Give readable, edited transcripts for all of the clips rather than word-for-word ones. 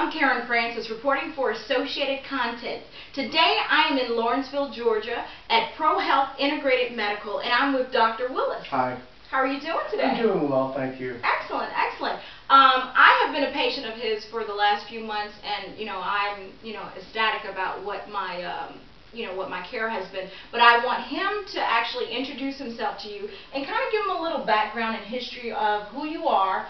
I'm Karen Francis reporting for Associated Content. Today I am in Lawrenceville, Georgia at ProHealth Integrated Medical, and I'm with Dr. Willis. Hi. How are you doing today? I'm doing well, thank you. Excellent, excellent. I have been a patient of his for the last few months, and I'm ecstatic about what my what my care has been. But I want him to actually introduce himself to you and kind of give him a little background and history of who you are,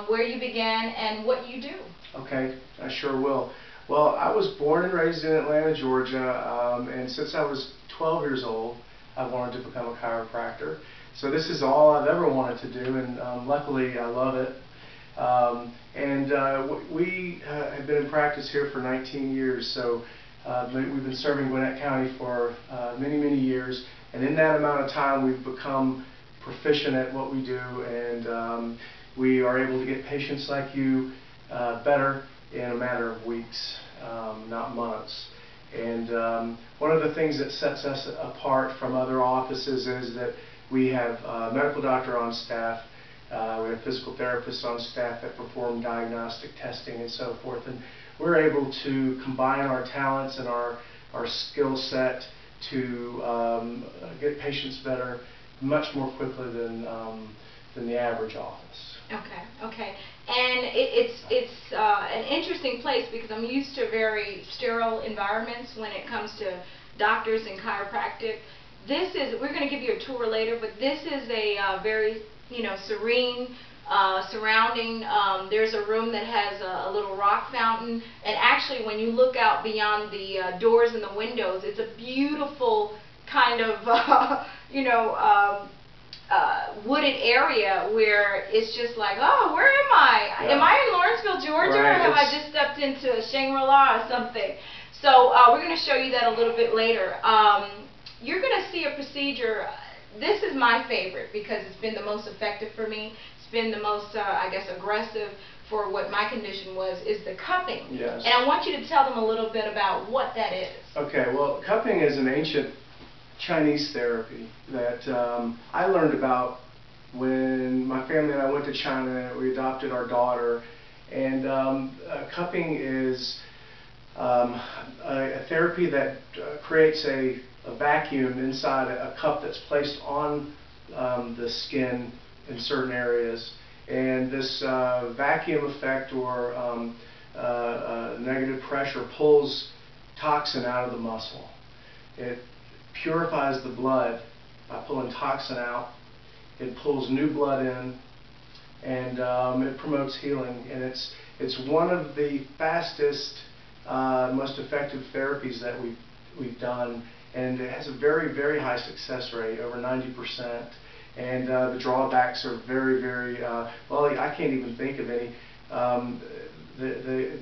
where you began, and what you do. Okay, I sure will. Well, I was born and raised in Atlanta, Georgia, and since I was 12 years old, I wanted to become a chiropractor. So this is all I've ever wanted to do, and luckily I love it. We have been in practice here for 19 years, so we've been serving Gwinnett County for many, many years, and in that amount of time we've become proficient at what we do, and we are able to get patients like you better in a matter of weeks, not months. And one of the things that sets us apart from other offices is that we have a medical doctor on staff, we have physical therapists on staff that perform diagnostic testing and so forth, and we're able to combine our talents and our skill set to get patients better much more quickly than the average office. Okay. And it's an interesting place because I'm used to very sterile environments when it comes to doctors and chiropractic. We're going to give you a tour later, but this is a very serene surrounding. There's a room that has a little rock fountain, and actually when you look out beyond the doors and the windows, it's a beautiful kind of wooded area where it's just like, oh, where am I? Yeah. Am I in Lawrenceville, Georgia, right, or have I just stepped into Shangri-La or something? So we're going to show you that a little bit later. You're going to see a procedure. This is my favorite because it's been the most effective for me. It's been the most, I guess, aggressive for what my condition was, is the cupping. Yes. And I want you to tell them a little bit about what that is. Okay, well, cupping is an ancient Chinese therapy that I learned about when my family and I went to China. We adopted our daughter, and cupping is a therapy that creates a vacuum inside a cup that's placed on the skin in certain areas, and this vacuum effect or negative pressure pulls toxin out of the muscle. It purifies the blood by pulling toxin out. It pulls new blood in, and it promotes healing. And it's one of the fastest, most effective therapies that we've done, and it has a very, very high success rate, over 90%. And the drawbacks are very, very well. I can't even think of any.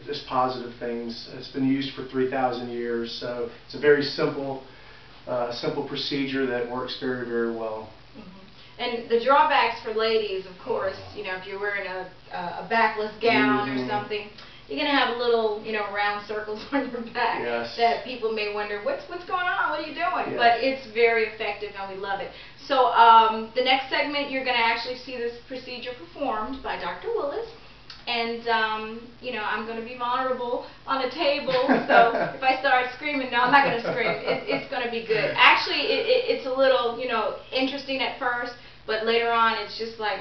Just positive things. It's been used for 3,000 years, so it's a very simple procedure that works very, very well. And the drawbacks for ladies, of course, if you're wearing a backless gown or something, you're going to have little, round circles on your back. Yes. That people may wonder, what's going on? What are you doing? Yes. But it's very effective, and we love it. So the next segment, you're going to actually see this procedure performed by Dr. Willis. And, I'm going to be vulnerable on the table, so if I start screaming, no, I'm not going to scream. It's going to be good. Actually, it's a little, interesting at first, but later on it's just like,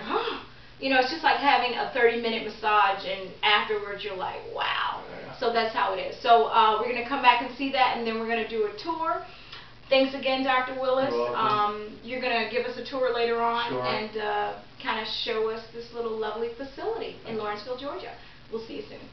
it's just like having a 30-minute massage, and afterwards you're like, wow. Yeah. So that's how it is. So we're going to come back and see that, and then we're going to do a tour. Thanks again, Dr. Willis. You're welcome. You're going to give us a tour later on. Sure. And kind of show us this little lovely facility in Lawrenceville, Georgia. We'll see you soon.